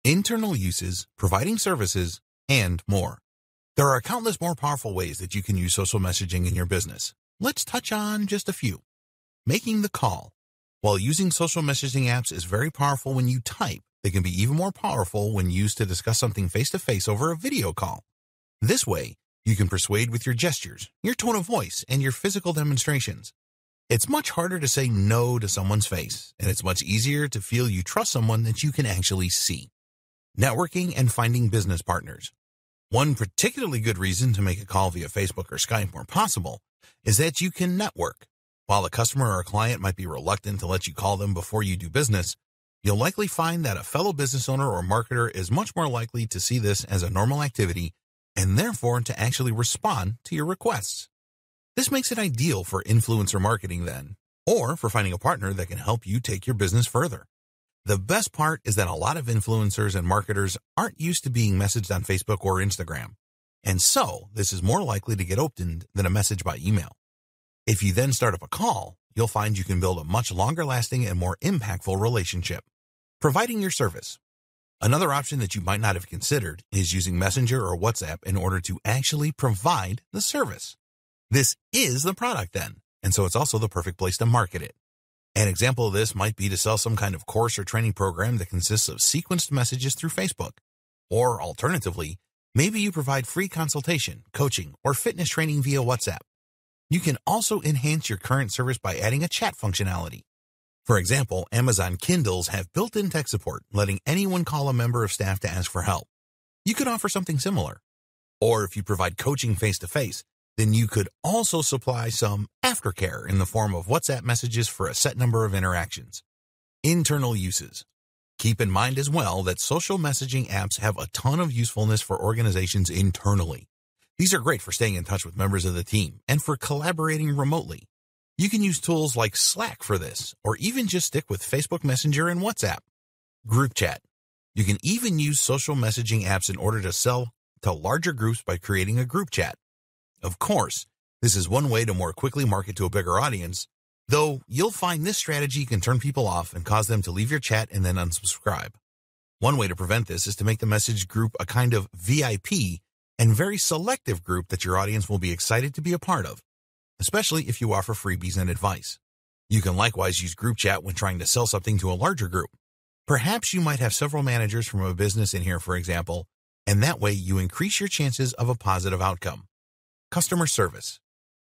internal uses, providing services, and more. There are countless more powerful ways that you can use social messaging in your business. Let's touch on just a few. Making the call. While using social messaging apps is very powerful when you type, they can be even more powerful when used to discuss something face-to-face over a video call. This way, you can persuade with your gestures, your tone of voice, and your physical demonstrations. It's much harder to say no to someone's face, and it's much easier to feel you trust someone that you can actually see. Networking and finding business partners. One particularly good reason to make a call via Facebook or Skype more possible is that you can network. While a customer or a client might be reluctant to let you call them before you do business, you'll likely find that a fellow business owner or marketer is much more likely to see this as a normal activity and therefore to actually respond to your requests. This makes it ideal for influencer marketing then, or for finding a partner that can help you take your business further. The best part is that a lot of influencers and marketers aren't used to being messaged on Facebook or Instagram, and so this is more likely to get opened than a message by email. If you then start up a call, you'll find you can build a much longer-lasting and more impactful relationship. Providing your service. Another option that you might not have considered is using Messenger or WhatsApp in order to actually provide the service. This is the product then, and so it's also the perfect place to market it. An example of this might be to sell some kind of course or training program that consists of sequenced messages through Facebook. Or alternatively, maybe you provide free consultation, coaching, or fitness training via WhatsApp. You can also enhance your current service by adding a chat functionality. For example, Amazon Kindles have built-in tech support, letting anyone call a member of staff to ask for help. You could offer something similar. Or if you provide coaching face-to-face, then you could also supply some aftercare in the form of WhatsApp messages for a set number of interactions. Internal uses. Keep in mind as well that social messaging apps have a ton of usefulness for organizations internally. These are great for staying in touch with members of the team and for collaborating remotely. You can use tools like Slack for this, or even just stick with Facebook Messenger and WhatsApp. Group chat. You can even use social messaging apps in order to sell to larger groups by creating a group chat. Of course, this is one way to more quickly market to a bigger audience, though you'll find this strategy can turn people off and cause them to leave your chat and then unsubscribe. One way to prevent this is to make the message group a kind of VIP and very selective group that your audience will be excited to be a part of, especially if you offer freebies and advice. You can likewise use group chat when trying to sell something to a larger group. Perhaps you might have several managers from a business in here, for example, and that way you increase your chances of a positive outcome. Customer service.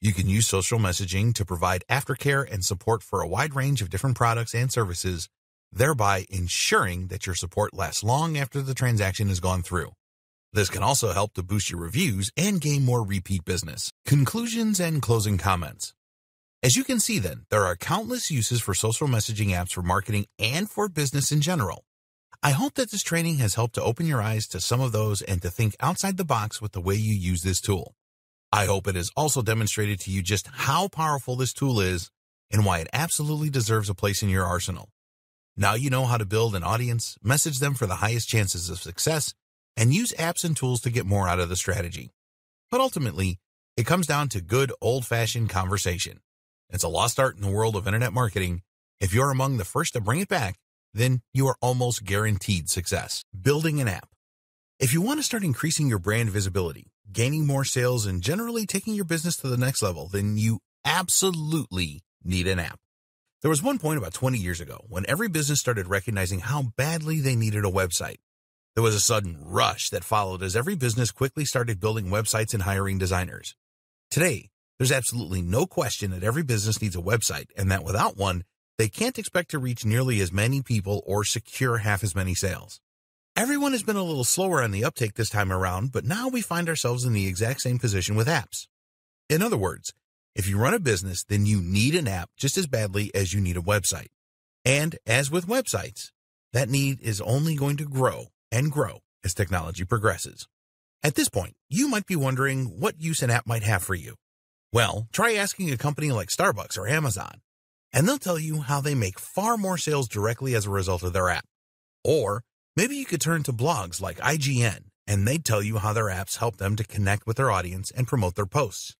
You can use social messaging to provide aftercare and support for a wide range of different products and services, thereby ensuring that your support lasts long after the transaction has gone through. This can also help to boost your reviews and gain more repeat business. Conclusions and closing comments. As you can see then, there are countless uses for social messaging apps for marketing and for business in general. I hope that this training has helped to open your eyes to some of those and to think outside the box with the way you use this tool. I hope it has also demonstrated to you just how powerful this tool is and why it absolutely deserves a place in your arsenal. Now you know how to build an audience, message them for the highest chances of success, and use apps and tools to get more out of the strategy. But ultimately, it comes down to good old-fashioned conversation. It's a lost art in the world of internet marketing. If you're among the first to bring it back, then you are almost guaranteed success. Building an app. If you want to start increasing your brand visibility, gaining more sales, and generally taking your business to the next level, then you absolutely need an app. There was one point about 20 years ago when every business started recognizing how badly they needed a website. There was a sudden rush that followed as every business quickly started building websites and hiring designers. Today, there's absolutely no question that every business needs a website and that without one, they can't expect to reach nearly as many people or secure half as many sales. Everyone has been a little slower on the uptake this time around, but now we find ourselves in the exact same position with apps. In other words, if you run a business, then you need an app just as badly as you need a website. And as with websites, that need is only going to grow and grow as technology progresses. At this point, you might be wondering what use an app might have for you. Well, try asking a company like Starbucks or Amazon, and they'll tell you how they make far more sales directly as a result of their app. Or maybe you could turn to blogs like IGN, and they'd tell you how their apps help them to connect with their audience and promote their posts.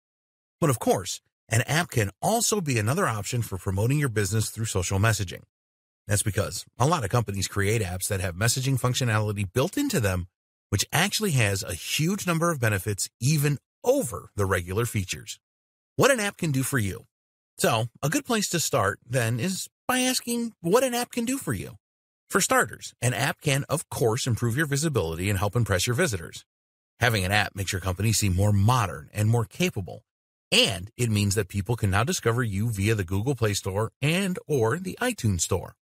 But of course, an app can also be another option for promoting your business through social messaging. That's because a lot of companies create apps that have messaging functionality built into them, which actually has a huge number of benefits even over the regular features. What an app can do for you. So, a good place to start, then, is by asking what an app can do for you. For starters, an app can, of course, improve your visibility and help impress your visitors. Having an app makes your company seem more modern and more capable, and it means that people can now discover you via the Google Play Store and or the iTunes Store.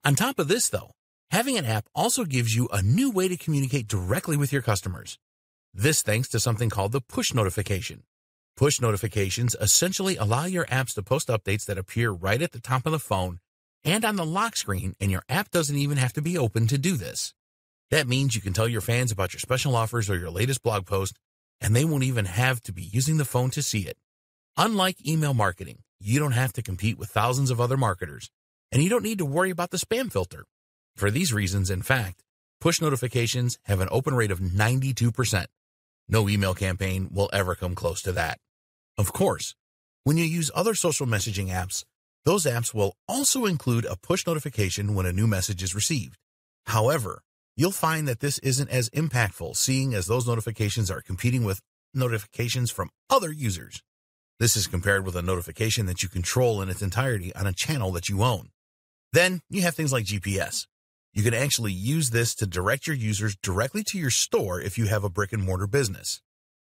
On top of this, though, having an app also gives you a new way to communicate directly with your customers. This thanks to something called the push notification. Push notifications essentially allow your apps to post updates that appear right at the top of the phone and on the lock screen, and your app doesn't even have to be open to do this. That means you can tell your fans about your special offers or your latest blog post, and they won't even have to be using the phone to see it. Unlike email marketing, you don't have to compete with thousands of other marketers, and you don't need to worry about the spam filter. For these reasons, in fact, push notifications have an open rate of 92%. No email campaign will ever come close to that. Of course, when you use other social messaging apps, those apps will also include a push notification when a new message is received. However, you'll find that this isn't as impactful, seeing as those notifications are competing with notifications from other users. This is compared with a notification that you control in its entirety on a channel that you own. Then you have things like GPS. You can actually use this to direct your users directly to your store if you have a brick-and-mortar business.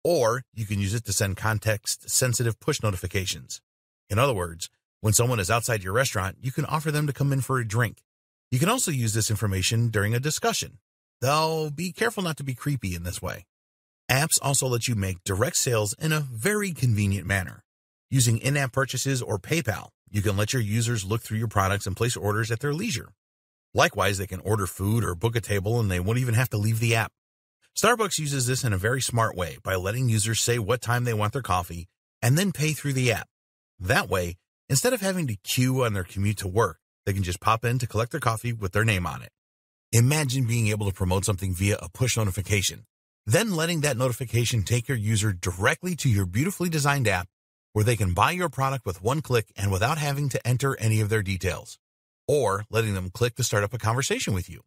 Or you can use it to send context-sensitive push notifications. In other words, when someone is outside your restaurant, you can offer them to come in for a drink. You can also use this information during a discussion, though be careful not to be creepy in this way. Apps also let you make direct sales in a very convenient manner. Using in-app purchases or PayPal, you can let your users look through your products and place orders at their leisure. Likewise, they can order food or book a table and they won't even have to leave the app. Starbucks uses this in a very smart way by letting users say what time they want their coffee and then pay through the app. That way, instead of having to queue on their commute to work, they can just pop in to collect their coffee with their name on it. Imagine being able to promote something via a push notification, then letting that notification take your user directly to your beautifully designed app where they can buy your product with one click and without having to enter any of their details, or letting them click to start up a conversation with you.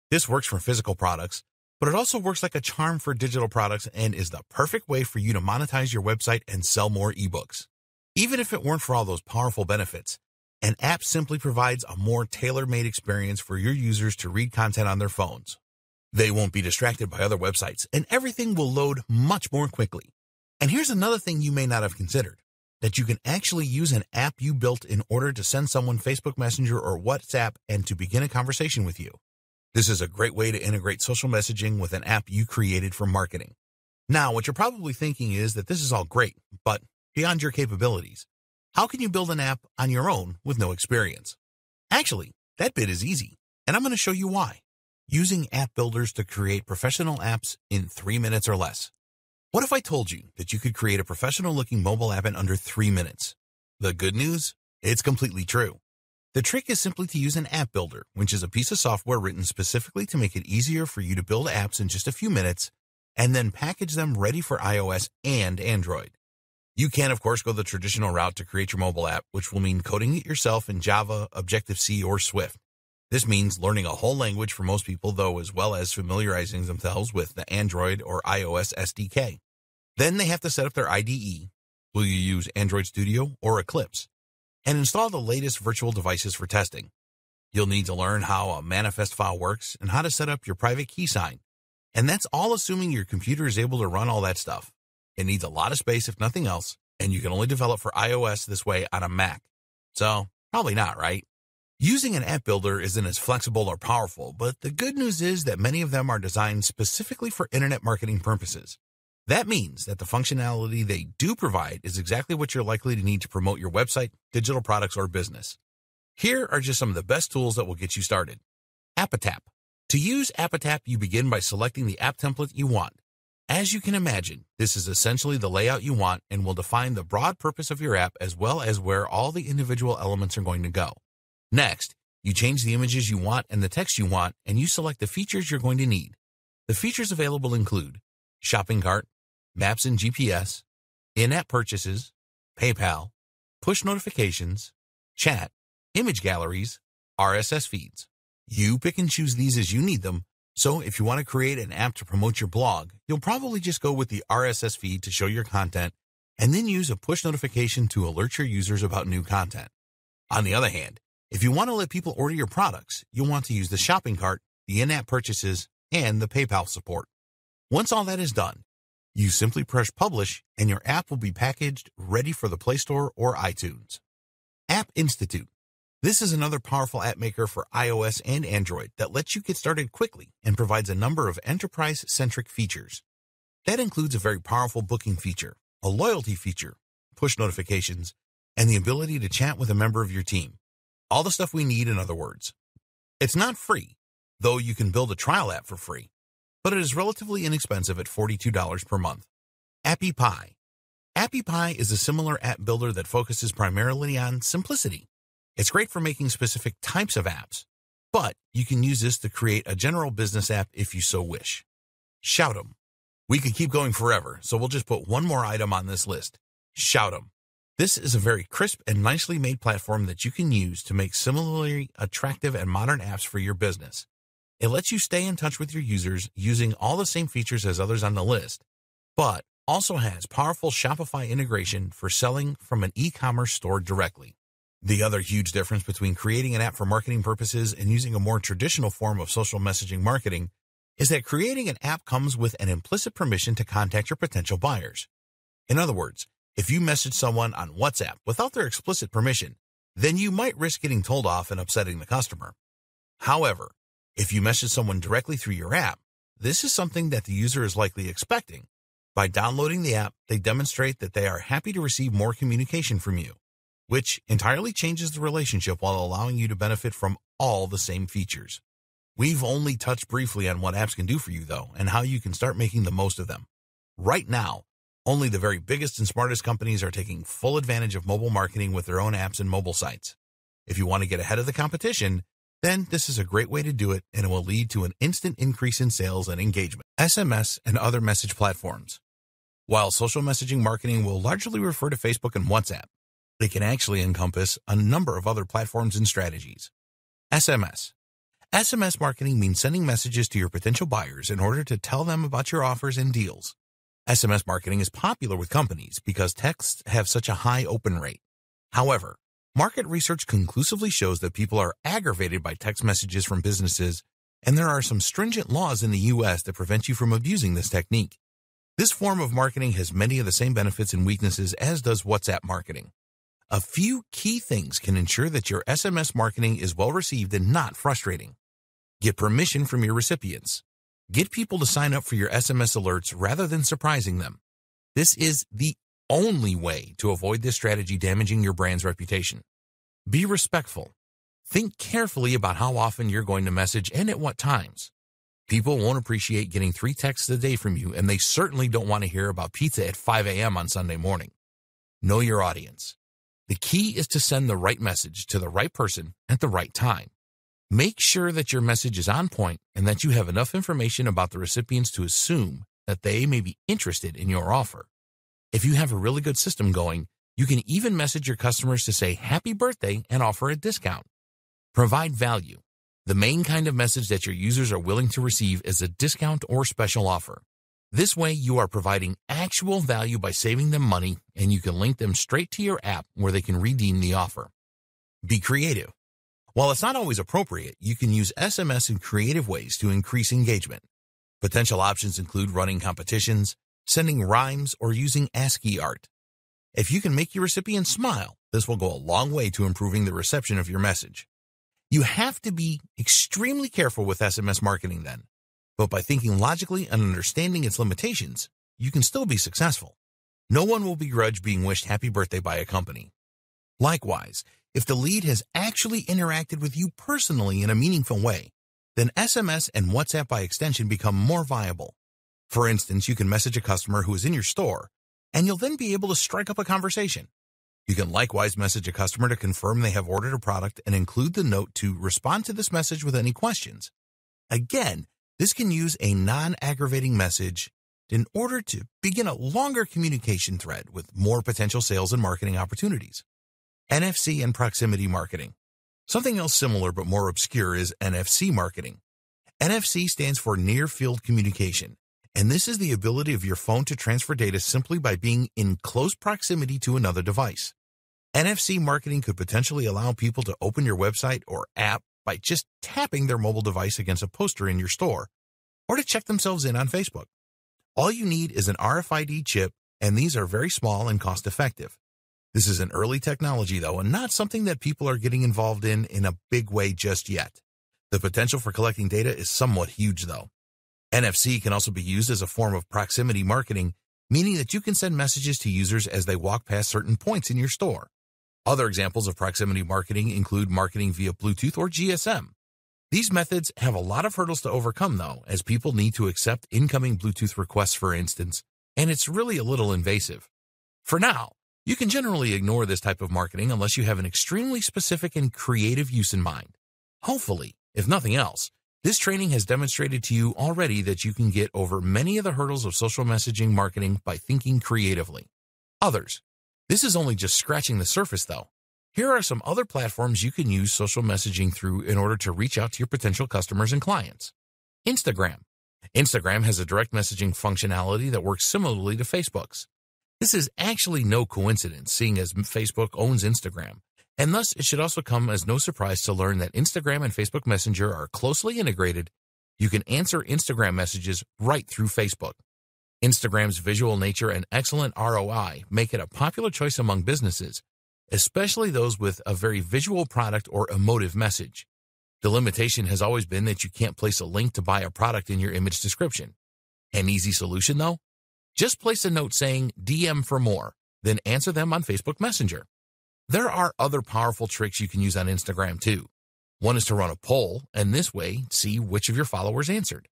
This works for physical products, but it also works like a charm for digital products and is the perfect way for you to monetize your website and sell more ebooks. Even if it weren't for all those powerful benefits, an app simply provides a more tailor-made experience for your users to read content on their phones. They won't be distracted by other websites, and everything will load much more quickly. And here's another thing you may not have considered, that you can actually use an app you built in order to send someone Facebook Messenger or WhatsApp and to begin a conversation with you. This is a great way to integrate social messaging with an app you created for marketing. Now, what you're probably thinking is that this is all great, but beyond your capabilities, how can you build an app on your own with no experience? Actually, that bit is easy, and I'm going to show you why. Using app builders to create professional apps in 3 minutes or less. What if I told you that you could create a professional-looking mobile app in under 3 minutes? The good news? It's completely true. The trick is simply to use an app builder, which is a piece of software written specifically to make it easier for you to build apps in just a few minutes and then package them ready for iOS and Android. You can, of course, go the traditional route to create your mobile app, which will mean coding it yourself in Java, Objective-C, or Swift. This means learning a whole language for most people, though, as well as familiarizing themselves with the Android or iOS SDK. Then they have to set up their IDE. Will you use Android Studio or Eclipse? And install the latest virtual devices for testing. You'll need to learn how a manifest file works and how to set up your private key sign. And that's all assuming your computer is able to run all that stuff. It needs a lot of space if nothing else, and you can only develop for iOS this way on a Mac. So, probably not, right? Using an app builder isn't as flexible or powerful, but the good news is that many of them are designed specifically for internet marketing purposes. That means that the functionality they do provide is exactly what you're likely to need to promote your website, digital products, or business. Here are just some of the best tools that will get you started. Appatap. To use Appatap, you begin by selecting the app template you want. As you can imagine, this is essentially the layout you want and will define the broad purpose of your app as well as where all the individual elements are going to go. Next, you change the images you want and the text you want, and you select the features you're going to need. The features available include shopping cart, maps and GPS, in-app purchases, PayPal, push notifications, chat, image galleries, RSS feeds. You pick and choose these as you need them, so if you want to create an app to promote your blog, you'll probably just go with the RSS feed to show your content and then use a push notification to alert your users about new content. On the other hand, if you want to let people order your products, you'll want to use the shopping cart, the in-app purchases, and the PayPal support. Once all that is done, you simply press publish and your app will be packaged, ready for the Play Store or iTunes. App Institute. This is another powerful app maker for iOS and Android that lets you get started quickly and provides a number of enterprise-centric features. That includes a very powerful booking feature, a loyalty feature, push notifications, and the ability to chat with a member of your team. All the stuff we need, in other words. It's not free, though you can build a trial app for free, but it is relatively inexpensive at $42 per month. AppyPie. AppyPie is a similar app builder that focuses primarily on simplicity. It's great for making specific types of apps, but you can use this to create a general business app if you so wish. Shout'em. We could keep going forever, so we'll just put one more item on this list. Shout'em. This is a very crisp and nicely made platform that you can use to make similarly attractive and modern apps for your business. It lets you stay in touch with your users using all the same features as others on the list, but also has powerful Shopify integration for selling from an e-commerce store directly. The other huge difference between creating an app for marketing purposes and using a more traditional form of social messaging marketing is that creating an app comes with an implicit permission to contact your potential buyers. In other words, if you message someone on WhatsApp without their explicit permission, then you might risk getting told off and upsetting the customer. However, if you message someone directly through your app, this is something that the user is likely expecting. By downloading the app, they demonstrate that they are happy to receive more communication from you, which entirely changes the relationship while allowing you to benefit from all the same features. We've only touched briefly on what apps can do for you, though, and how you can start making the most of them. Right now, only the very biggest and smartest companies are taking full advantage of mobile marketing with their own apps and mobile sites. If you want to get ahead of the competition, then this is a great way to do it, and it will lead to an instant increase in sales and engagement. SMS and other message platforms. While social messaging marketing will largely refer to Facebook and WhatsApp, it can actually encompass a number of other platforms and strategies. SMS. SMS marketing means sending messages to your potential buyers in order to tell them about your offers and deals. SMS marketing is popular with companies because texts have such a high open rate. However, market research conclusively shows that people are aggravated by text messages from businesses, and there are some stringent laws in the U.S. that prevent you from abusing this technique. This form of marketing has many of the same benefits and weaknesses as does WhatsApp marketing. A few key things can ensure that your SMS marketing is well received and not frustrating. Get permission from your recipients. Get people to sign up for your SMS alerts rather than surprising them. This is the only way to avoid this strategy damaging your brand's reputation. Be respectful. Think carefully about how often you're going to message and at what times. People won't appreciate getting 3 texts a day from you, and they certainly don't want to hear about pizza at 5 a.m. on Sunday morning. Know your audience. The key is to send the right message to the right person at the right time. Make sure that your message is on point and that you have enough information about the recipients to assume that they may be interested in your offer. If you have a really good system going, you can even message your customers to say happy birthday and offer a discount. Provide value. The main kind of message that your users are willing to receive is a discount or special offer. This way, you are providing actual value by saving them money, and you can link them straight to your app where they can redeem the offer. Be creative. While it's not always appropriate, you can use SMS in creative ways to increase engagement. Potential options include running competitions, sending rhymes, or using ASCII art. If you can make your recipient smile, this will go a long way to improving the reception of your message. You have to be extremely careful with SMS marketing then, but by thinking logically and understanding its limitations, you can still be successful. No one will begrudge being wished happy birthday by a company. Likewise, if the lead has actually interacted with you personally in a meaningful way, then SMS and WhatsApp by extension become more viable. For instance, you can message a customer who is in your store, and you'll then be able to strike up a conversation. You can likewise message a customer to confirm they have ordered a product and include the note to respond to this message with any questions. Again, this can use a non-aggravating message in order to begin a longer communication thread with more potential sales and marketing opportunities. NFC and proximity marketing. Something else similar but more obscure is NFC marketing. NFC stands for Near Field Communication, and this is the ability of your phone to transfer data simply by being in close proximity to another device. NFC marketing could potentially allow people to open your website or app by just tapping their mobile device against a poster in your store, or to check themselves in on Facebook. All you need is an RFID chip, and these are very small and cost-effective. This is an early technology, though, and not something that people are getting involved in a big way just yet. The potential for collecting data is somewhat huge, though. NFC can also be used as a form of proximity marketing, meaning that you can send messages to users as they walk past certain points in your store. Other examples of proximity marketing include marketing via Bluetooth or GSM. These methods have a lot of hurdles to overcome, though, as people need to accept incoming Bluetooth requests, for instance, and it's really a little invasive. For now, you can generally ignore this type of marketing unless you have an extremely specific and creative use in mind. Hopefully, if nothing else, this training has demonstrated to you already that you can get over many of the hurdles of social messaging marketing by thinking creatively. This is only just scratching the surface, though. Here are some other platforms you can use social messaging through in order to reach out to your potential customers and clients. Instagram. Instagram has a direct messaging functionality that works similarly to Facebook's. This is actually no coincidence, seeing as Facebook owns Instagram, and thus it should also come as no surprise to learn that Instagram and Facebook Messenger are closely integrated. You can answer Instagram messages right through Facebook. Instagram's visual nature and excellent ROI make it a popular choice among businesses, especially those with a very visual product or emotive message. The limitation has always been that you can't place a link to buy a product in your image description. An easy solution, though? Just place a note saying DM for more, then answer them on Facebook Messenger. There are other powerful tricks you can use on Instagram too. One is to run a poll, and this way, see which of your followers answered.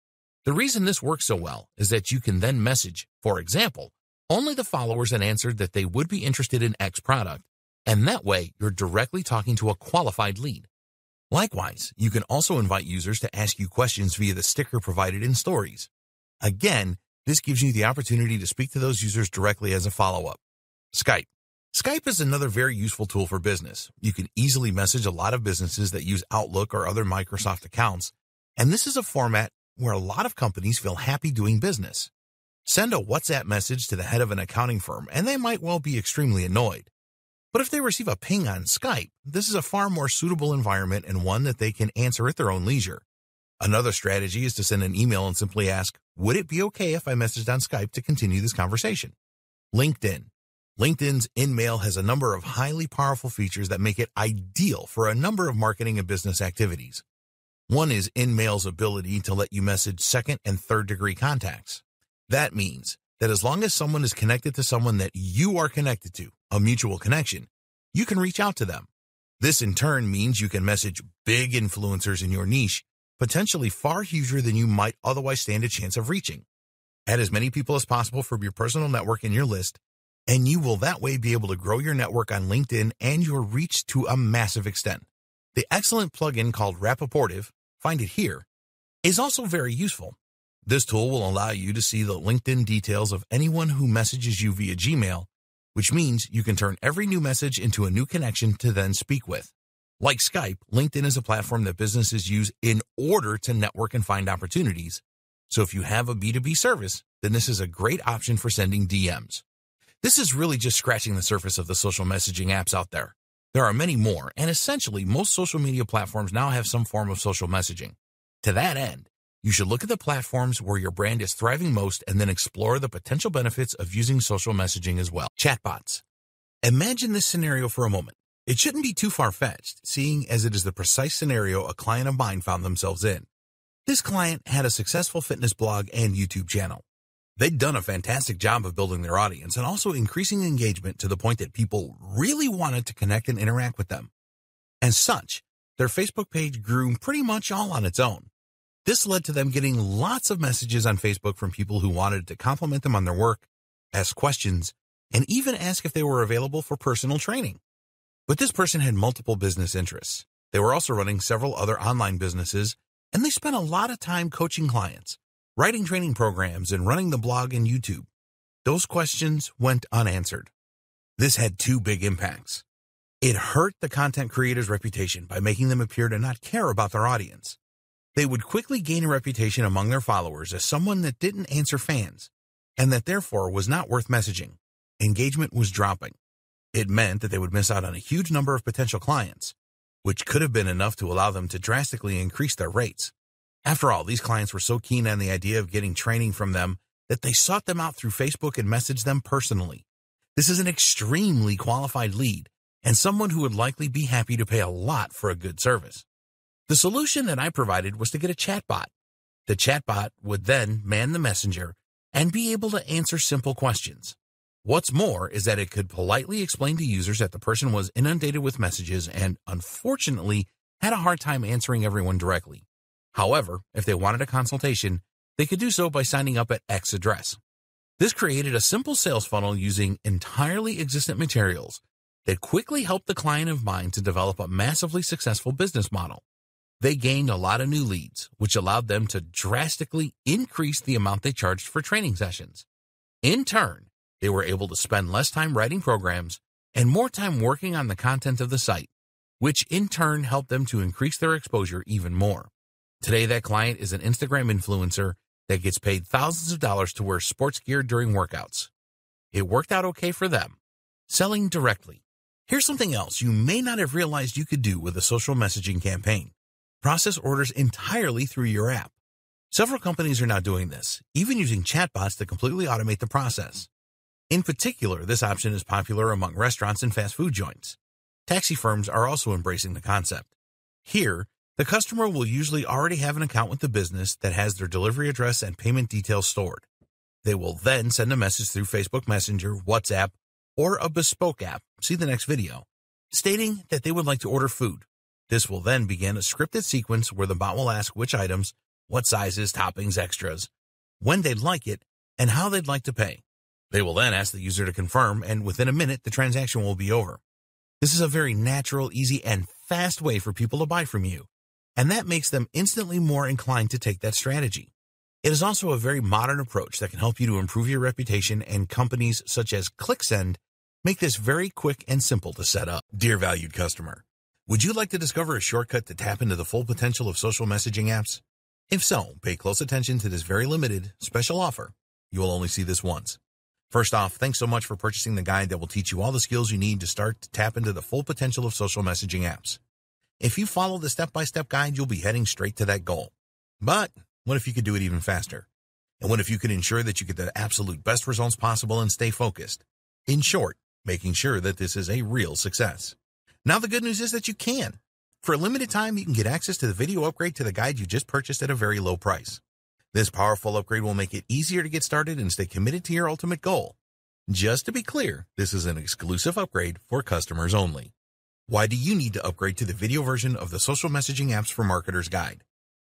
The reason this works so well is that you can then message, for example, only the followers that answered that they would be interested in X product, and that way you're directly talking to a qualified lead. Likewise, you can also invite users to ask you questions via the sticker provided in Stories. Again, this gives you the opportunity to speak to those users directly as a follow-up. Skype. Skype is another very useful tool for business. You can easily message a lot of businesses that use Outlook or other Microsoft accounts, and this is a format where a lot of companies feel happy doing business. Send a WhatsApp message to the head of an accounting firm, and they might well be extremely annoyed. But if they receive a ping on Skype, this is a far more suitable environment and one that they can answer at their own leisure. Another strategy is to send an email and simply ask, would it be okay if I messaged on Skype to continue this conversation? LinkedIn. LinkedIn's InMail has a number of highly powerful features that make it ideal for a number of marketing and business activities. One is InMail's ability to let you message second and third degree contacts. That means that as long as someone is connected to someone that you are connected to, a mutual connection, you can reach out to them. This in turn means you can message big influencers in your niche, potentially far huger than you might otherwise stand a chance of reaching. Add as many people as possible from your personal network in your list, and you will that way be able to grow your network on LinkedIn and your reach to a massive extent. The excellent plugin called Rapportive, find it here, is also very useful. This tool will allow you to see the LinkedIn details of anyone who messages you via Gmail, which means you can turn every new message into a new connection to then speak with. Like Skype, LinkedIn is a platform that businesses use in order to network and find opportunities. So if you have a B2B service, then this is a great option for sending DMs. This is really just scratching the surface of the social messaging apps out there. There are many more, and essentially most social media platforms now have some form of social messaging. To that end, you should look at the platforms where your brand is thriving most and then explore the potential benefits of using social messaging as well. Chatbots. Imagine this scenario for a moment. It shouldn't be too far-fetched, seeing as it is the precise scenario a client of mine found themselves in. This client had a successful fitness blog and YouTube channel. They'd done a fantastic job of building their audience and also increasing engagement to the point that people really wanted to connect and interact with them. As such, their Facebook page grew pretty much all on its own. This led to them getting lots of messages on Facebook from people who wanted to compliment them on their work, ask questions, and even ask if they were available for personal training. But this person had multiple business interests. They were also running several other online businesses, and they spent a lot of time coaching clients, writing training programs, and running the blog and YouTube. Those questions went unanswered. This had two big impacts. It hurt the content creators' reputation by making them appear to not care about their audience. They would quickly gain a reputation among their followers as someone that didn't answer fans, and that therefore was not worth messaging. Engagement was dropping. It meant that they would miss out on a huge number of potential clients, which could have been enough to allow them to drastically increase their rates. After all, these clients were so keen on the idea of getting training from them that they sought them out through Facebook and messaged them personally. This is an extremely qualified lead and someone who would likely be happy to pay a lot for a good service. The solution that I provided was to get a chatbot. The chatbot would then man the messenger and be able to answer simple questions. What's more is that it could politely explain to users that the person was inundated with messages and, unfortunately, had a hard time answering everyone directly. However, if they wanted a consultation, they could do so by signing up at X address. This created a simple sales funnel using entirely existent materials that quickly helped the client of mine to develop a massively successful business model. They gained a lot of new leads, which allowed them to drastically increase the amount they charged for training sessions. In turn, they were able to spend less time writing programs and more time working on the content of the site, which in turn helped them to increase their exposure even more. Today, that client is an Instagram influencer that gets paid thousands of dollars to wear sports gear during workouts. It worked out okay for them. Selling directly. Here's something else you may not have realized you could do with a social messaging campaign. Process orders entirely through your app. Several companies are now doing this, even using chatbots to completely automate the process. In particular, this option is popular among restaurants and fast food joints. Taxi firms are also embracing the concept. Here, the customer will usually already have an account with the business that has their delivery address and payment details stored. They will then send a message through Facebook Messenger, WhatsApp, or a bespoke app, see the next video, stating that they would like to order food. This will then begin a scripted sequence where the bot will ask which items, what sizes, toppings, extras, when they'd like it, and how they'd like to pay. They will then ask the user to confirm, and within a minute, the transaction will be over. This is a very natural, easy, and fast way for people to buy from you, and that makes them instantly more inclined to take that strategy. It is also a very modern approach that can help you to improve your reputation, and companies such as ClickSend make this very quick and simple to set up. Dear valued customer, would you like to discover a shortcut to tap into the full potential of social messaging apps? If so, pay close attention to this very limited, special offer. You will only see this once. First off, thanks so much for purchasing the guide that will teach you all the skills you need to start to tap into the full potential of social messaging apps. If you follow the step-by-step guide, you'll be heading straight to that goal. But what if you could do it even faster? And what if you could ensure that you get the absolute best results possible and stay focused? In short, making sure that this is a real success. Now the good news is that you can. For a limited time, you can get access to the video upgrade to the guide you just purchased at a very low price. This powerful upgrade will make it easier to get started and stay committed to your ultimate goal. Just to be clear, this is an exclusive upgrade for customers only. Why do you need to upgrade to the video version of the Social Messaging Apps for Marketers guide?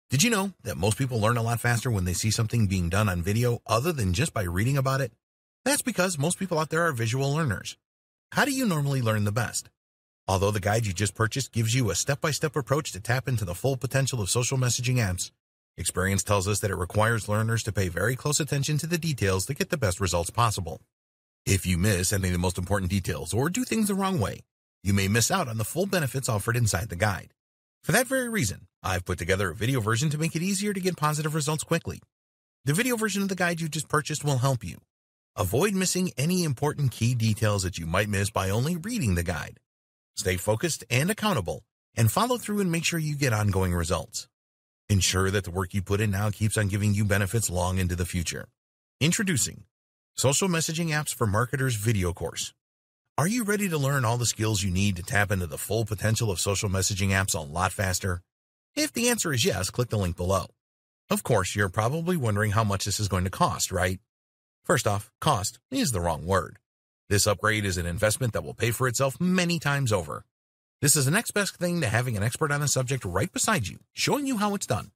Did you know that most people learn a lot faster when they see something being done on video other than just by reading about it? That's because most people out there are visual learners. How do you normally learn the best? Although the guide you just purchased gives you a step-by-step approach to tap into the full potential of social messaging apps, experience tells us that it requires learners to pay very close attention to the details to get the best results possible. If you miss any of the most important details or do things the wrong way, you may miss out on the full benefits offered inside the guide. For that very reason, I've put together a video version to make it easier to get positive results quickly. The video version of the guide you just purchased will help you. Avoid missing any important key details that you might miss by only reading the guide. Stay focused and accountable, and follow through and make sure you get ongoing results. Ensure that the work you put in now keeps on giving you benefits long into the future. Introducing Social Messaging Apps for Marketers video course. Are you ready to learn all the skills you need to tap into the full potential of social messaging apps a lot faster? If the answer is yes, click the link below. Of course, you're probably wondering how much this is going to cost, right? First off, cost is the wrong word. This upgrade is an investment that will pay for itself many times over. This is the next best thing to having an expert on a subject right beside you, showing you how it's done.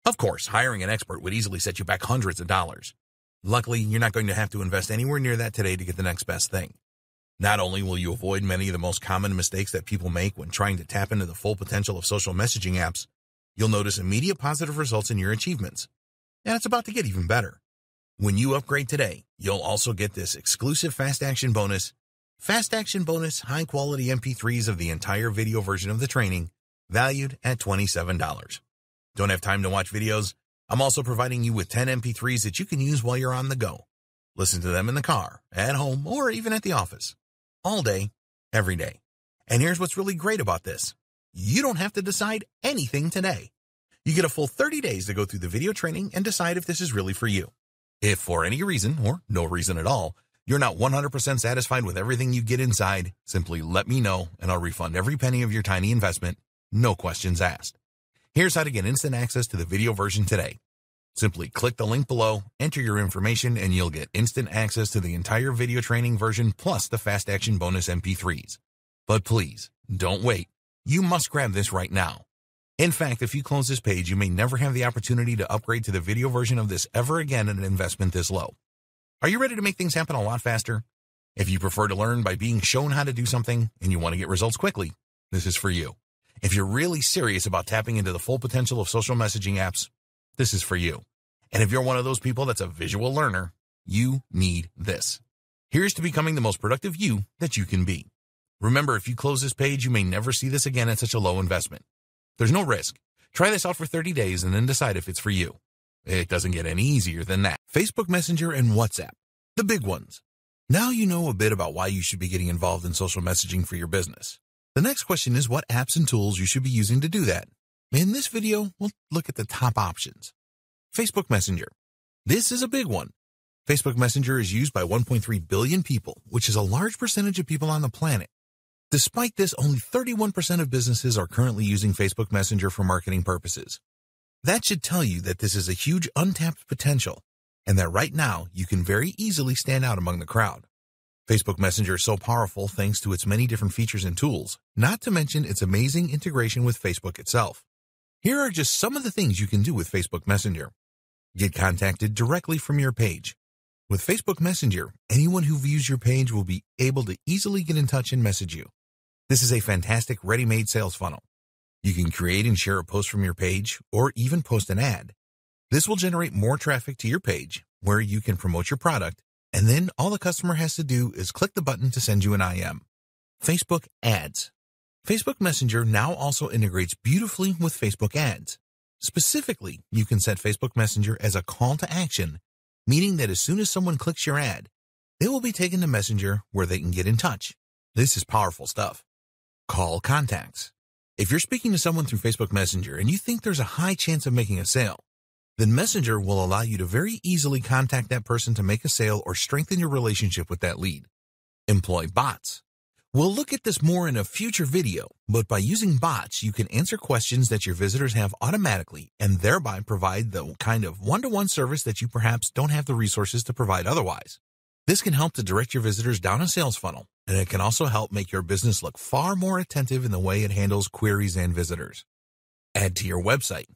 Of course, hiring an expert would easily set you back hundreds of dollars. Luckily, you're not going to have to invest anywhere near that today to get the next best thing. Not only will you avoid many of the most common mistakes that people make when trying to tap into the full potential of social messaging apps, you'll notice immediate positive results in your achievements. And it's about to get even better. When you upgrade today, you'll also get this exclusive fast action bonus Fast Action Bonus high-quality MP3s of the entire video version of the training, valued at $27. Don't have time to watch videos? I'm also providing you with 10 MP3s that you can use while you're on the go. Listen to them in the car, at home, or even at the office. All day, every day. And here's what's really great about this. You don't have to decide anything today. You get a full 30 days to go through the video training and decide if this is really for you. If for any reason, or no reason at all, you're not 100% satisfied with everything you get inside, simply let me know and I'll refund every penny of your tiny investment, no questions asked. Here's how to get instant access to the video version today. Simply click the link below, enter your information, and you'll get instant access to the entire video training version plus the Fast Action Bonus MP3s. But please, don't wait. You must grab this right now. In fact, if you close this page, you may never have the opportunity to upgrade to the video version of this ever again at an investment this low. Are you ready to make things happen a lot faster? If you prefer to learn by being shown how to do something and you want to get results quickly, this is for you. If you're really serious about tapping into the full potential of social messaging apps, this is for you. And if you're one of those people that's a visual learner, you need this. Here's to becoming the most productive you that you can be. Remember, if you close this page, you may never see this again at such a low investment. There's no risk. Try this out for 30 days and then decide if it's for you. It doesn't get any easier than that. Facebook Messenger and WhatsApp, the big ones. Now you know a bit about why you should be getting involved in social messaging for your business. The next question is what apps and tools you should be using to do that. In this video, we'll look at the top options. Facebook Messenger. This is a big one. Facebook Messenger is used by 1.3 billion people, which is a large percentage of people on the planet. Despite this, only 31% of businesses are currently using Facebook Messenger for marketing purposes. That should tell you that this is a huge untapped potential, and that right now you can very easily stand out among the crowd. Facebook Messenger is so powerful thanks to its many different features and tools, not to mention its amazing integration with Facebook itself. Here are just some of the things you can do with Facebook Messenger. Get contacted directly from your page. With Facebook Messenger, anyone who views your page will be able to easily get in touch and message you. This is a fantastic ready-made sales funnel. You can create and share a post from your page, or even post an ad. This will generate more traffic to your page, where you can promote your product, and then all the customer has to do is click the button to send you an IM. Facebook Ads. Facebook Messenger now also integrates beautifully with Facebook Ads. Specifically, you can set Facebook Messenger as a call to action, meaning that as soon as someone clicks your ad, they will be taken to Messenger where they can get in touch. This is powerful stuff. Call contacts. If you're speaking to someone through Facebook Messenger and you think there's a high chance of making a sale, then Messenger will allow you to very easily contact that person to make a sale or strengthen your relationship with that lead. Employ bots. We'll look at this more in a future video, but by using bots, you can answer questions that your visitors have automatically and thereby provide the kind of one-to-one service that you perhaps don't have the resources to provide otherwise. This can help to direct your visitors down a sales funnel, and it can also help make your business look far more attentive in the way it handles queries and visitors. Add to your website.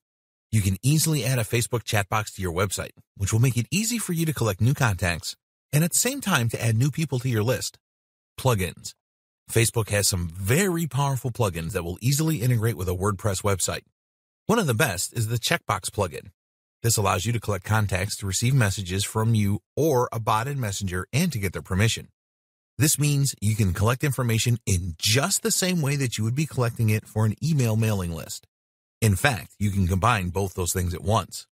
You can easily add a Facebook chat box to your website, which will make it easy for you to collect new contacts and at the same time to add new people to your list. Plugins. Facebook has some very powerful plugins that will easily integrate with a WordPress website. One of the best is the checkbox plugin. This allows you to collect contacts to receive messages from you or a bot in Messenger and to get their permission. This means you can collect information in just the same way that you would be collecting it for an email mailing list. In fact, you can combine both those things at once.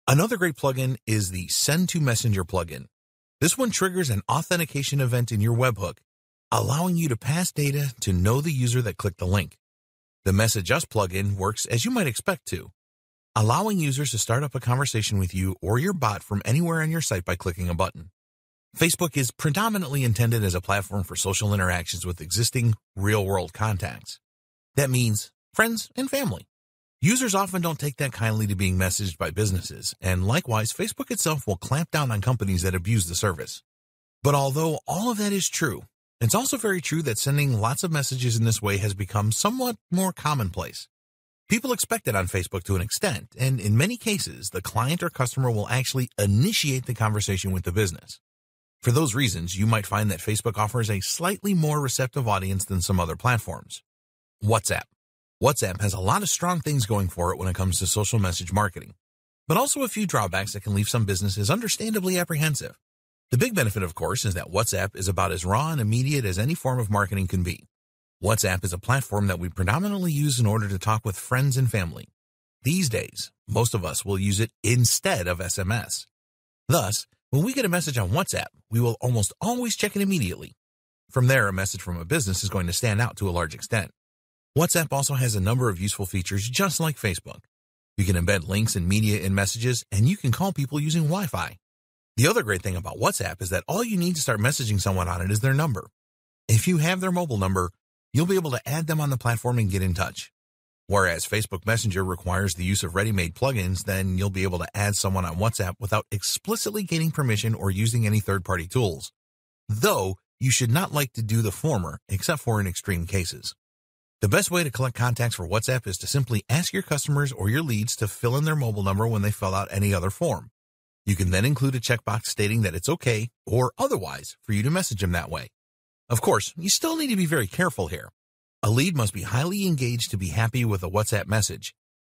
Another great plugin is the Send to Messenger plugin. This one triggers an authentication event in your webhook, allowing you to pass data to know the user that clicked the link. The Message Us plugin works as you might expect to, allowing users to start up a conversation with you or your bot from anywhere on your site by clicking a button. Facebook is predominantly intended as a platform for social interactions with existing real-world contacts. That means friends and family. Users often don't take that kindly to being messaged by businesses, and likewise, Facebook itself will clamp down on companies that abuse the service. But although all of that is true, it's also very true that sending lots of messages in this way has become somewhat more commonplace. People expect it on Facebook to an extent, and in many cases, the client or customer will actually initiate the conversation with the business. For those reasons, you might find that Facebook offers a slightly more receptive audience than some other platforms. WhatsApp. WhatsApp has a lot of strong things going for it when it comes to social message marketing, but also a few drawbacks that can leave some businesses understandably apprehensive. The big benefit, of course, is that WhatsApp is about as raw and immediate as any form of marketing can be. WhatsApp is a platform that we predominantly use in order to talk with friends and family. These days, most of us will use it instead of SMS. Thus, when we get a message on WhatsApp, we will almost always check it immediately. From there, a message from a business is going to stand out to a large extent. WhatsApp also has a number of useful features just like Facebook. You can embed links and media in messages, and you can call people using Wi-Fi. The other great thing about WhatsApp is that all you need to start messaging someone on it is their number. If you have their mobile number, you'll be able to add them on the platform and get in touch. Whereas Facebook Messenger requires the use of ready-made plugins, then you'll be able to add someone on WhatsApp without explicitly gaining permission or using any third-party tools. Though, you should not like to do the former, except for in extreme cases. The best way to collect contacts for WhatsApp is to simply ask your customers or your leads to fill in their mobile number when they fill out any other form. You can then include a checkbox stating that it's okay, or otherwise, for you to message them that way. Of course, you still need to be very careful here. A lead must be highly engaged to be happy with a WhatsApp message,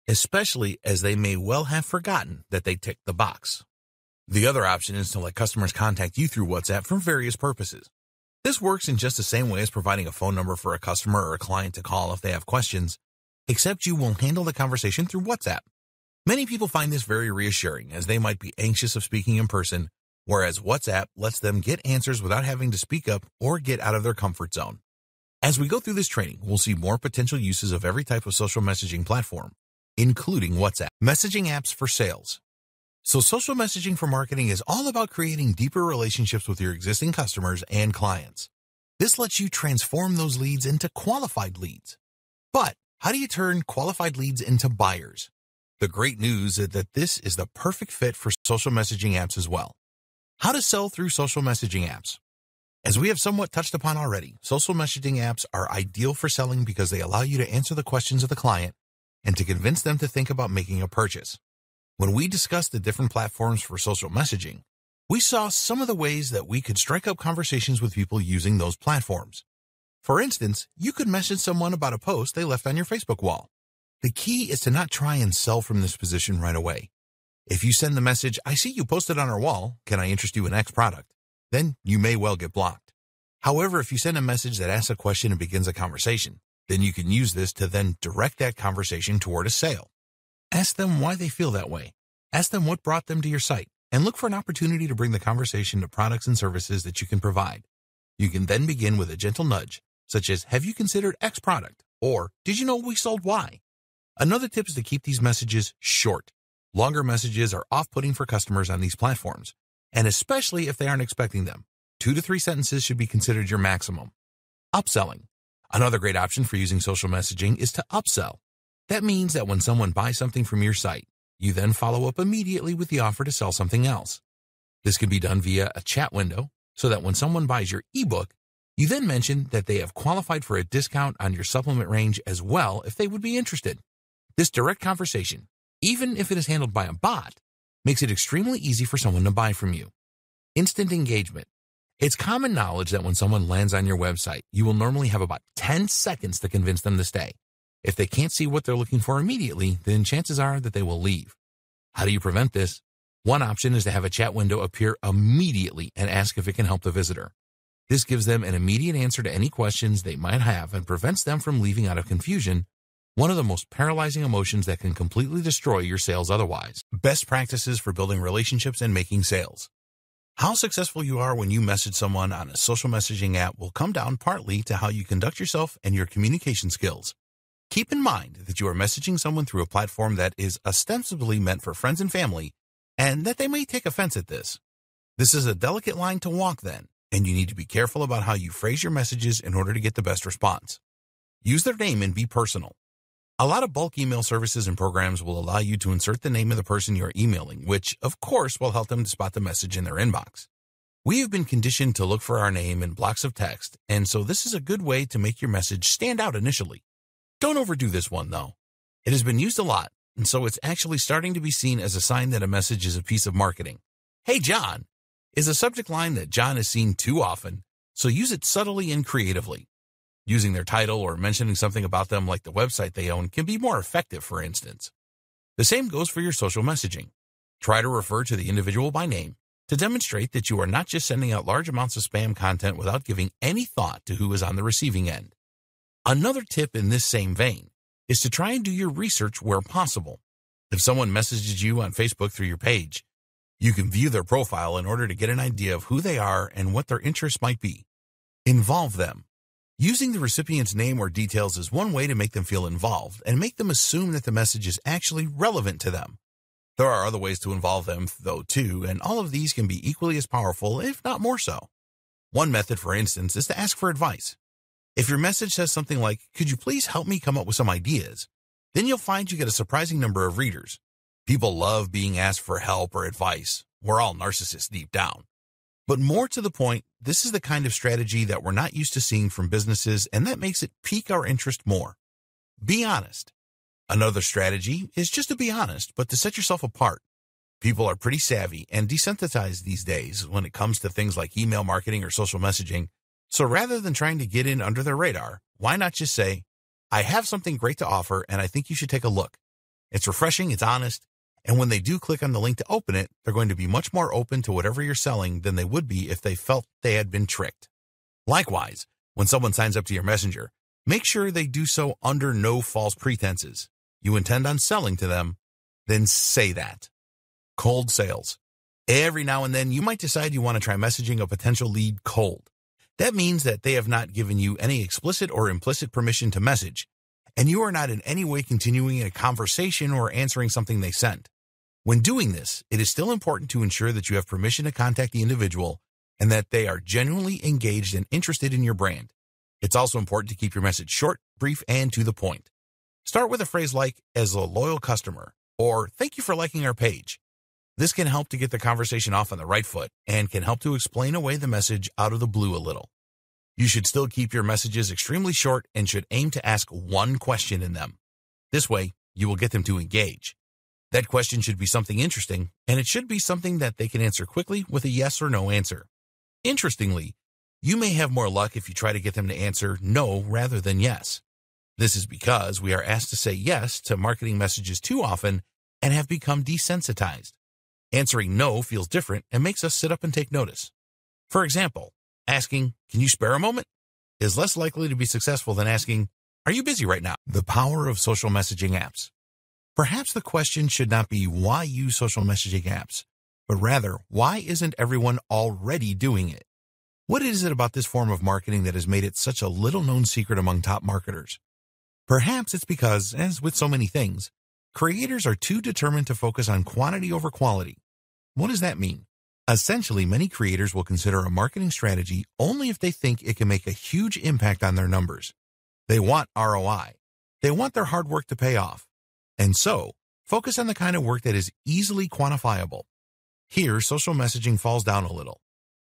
especially as they may well have forgotten that they ticked the box. The other option is to let customers contact you through WhatsApp for various purposes. This works in just the same way as providing a phone number for a customer or a client to call if they have questions, except you will handle the conversation through WhatsApp. Many people find this very reassuring, as they might be anxious of speaking in person, whereas WhatsApp lets them get answers without having to speak up or get out of their comfort zone. As we go through this training, we'll see more potential uses of every type of social messaging platform, including WhatsApp. Messaging apps for sales. So social messaging for marketing is all about creating deeper relationships with your existing customers and clients. This lets you transform those leads into qualified leads. But how do you turn qualified leads into buyers? The great news is that this is the perfect fit for social messaging apps as well. How to sell through social messaging apps. As we have somewhat touched upon already, social messaging apps are ideal for selling because they allow you to answer the questions of the client and to convince them to think about making a purchase. When we discussed the different platforms for social messaging, we saw some of the ways that we could strike up conversations with people using those platforms. For instance, you could message someone about a post they left on your Facebook wall. The key is to not try and sell from this position right away. If you send the message, "I see you posted on our wall, can I interest you in X product?" then you may well get blocked. However, if you send a message that asks a question and begins a conversation, then you can use this to then direct that conversation toward a sale. Ask them why they feel that way. Ask them what brought them to your site, and look for an opportunity to bring the conversation to products and services that you can provide. You can then begin with a gentle nudge, such as, "Have you considered X product?" or "Did you know we sold Y?" Another tip is to keep these messages short. Longer messages are off-putting for customers on these platforms, and especially if they aren't expecting them. 2 to 3 sentences should be considered your maximum. Upselling. Another great option for using social messaging is to upsell. That means that when someone buys something from your site, you then follow up immediately with the offer to sell something else. This can be done via a chat window, so that when someone buys your ebook, you then mention that they have qualified for a discount on your supplement range as well if they would be interested. This direct conversation, even if it is handled by a bot, makes it extremely easy for someone to buy from you. Instant engagement. It's common knowledge that when someone lands on your website, you will normally have about 10 seconds to convince them to stay. If they can't see what they're looking for immediately, then chances are that they will leave. How do you prevent this? One option is to have a chat window appear immediately and ask if it can help the visitor. This gives them an immediate answer to any questions they might have and prevents them from leaving out of confusion, one of the most paralyzing emotions that can completely destroy your sales otherwise. Best practices for building relationships and making sales. How successful you are when you message someone on a social messaging app will come down partly to how you conduct yourself and your communication skills. Keep in mind that you are messaging someone through a platform that is ostensibly meant for friends and family, and that they may take offense at this. This is a delicate line to walk then, and you need to be careful about how you phrase your messages in order to get the best response. Use their name and be personal. A lot of bulk email services and programs will allow you to insert the name of the person you are emailing, which, of course, will help them to spot the message in their inbox. We have been conditioned to look for our name in blocks of text, and so this is a good way to make your message stand out initially. Don't overdo this one, though. It has been used a lot, and so it's actually starting to be seen as a sign that a message is a piece of marketing. "Hey, John," is a subject line that John is seen too often, so use it subtly and creatively. Using their title or mentioning something about them like the website they own can be more effective, for instance. The same goes for your social messaging. Try to refer to the individual by name, to demonstrate that you are not just sending out large amounts of spam content without giving any thought to who is on the receiving end. Another tip in this same vein is to try and do your research where possible. If someone messages you on Facebook through your page, you can view their profile in order to get an idea of who they are and what their interests might be. Involve them. Using the recipient's name or details is one way to make them feel involved and make them assume that the message is actually relevant to them. There are other ways to involve them, though, too, and all of these can be equally as powerful, if not more so. One method, for instance, is to ask for advice. If your message says something like, "Could you please help me come up with some ideas?" then you'll find you get a surprising number of readers. People love being asked for help or advice. We're all narcissists deep down. But more to the point, this is the kind of strategy that we're not used to seeing from businesses, and that makes it pique our interest more. Be honest. Another strategy is just to be honest, but to set yourself apart. People are pretty savvy and desensitized these days when it comes to things like email marketing or social messaging. So rather than trying to get in under their radar, why not just say, "I have something great to offer and I think you should take a look." It's refreshing, it's honest, and when they do click on the link to open it, they're going to be much more open to whatever you're selling than they would be if they felt they had been tricked. Likewise, when someone signs up to your messenger, make sure they do so under no false pretenses. You intend on selling to them, then say that. Cold sales. Every now and then, you might decide you want to try messaging a potential lead cold. That means that they have not given you any explicit or implicit permission to message, and you are not in any way continuing a conversation or answering something they sent. When doing this, it is still important to ensure that you have permission to contact the individual and that they are genuinely engaged and interested in your brand. It's also important to keep your message short, brief, and to the point. Start with a phrase like, "as a loyal customer," or "thank you for liking our page." This can help to get the conversation off on the right foot and can help to explain away the message out of the blue a little. You should still keep your messages extremely short and should aim to ask one question in them. This way, you will get them to engage. That question should be something interesting, and it should be something that they can answer quickly with a yes or no answer. Interestingly, you may have more luck if you try to get them to answer no rather than yes. This is because we are asked to say yes to marketing messages too often and have become desensitized. Answering no feels different and makes us sit up and take notice. For example, asking, "Can you spare a moment?" is less likely to be successful than asking, "Are you busy right now?" The power of social messaging apps. Perhaps the question should not be why use social messaging apps, but rather, why isn't everyone already doing it? What is it about this form of marketing that has made it such a little-known secret among top marketers? Perhaps it's because, as with so many things, creators are too determined to focus on quantity over quality. What does that mean? Essentially, many creators will consider a marketing strategy only if they think it can make a huge impact on their numbers. They want ROI. They want their hard work to pay off. And so, focus on the kind of work that is easily quantifiable. Here, social messaging falls down a little.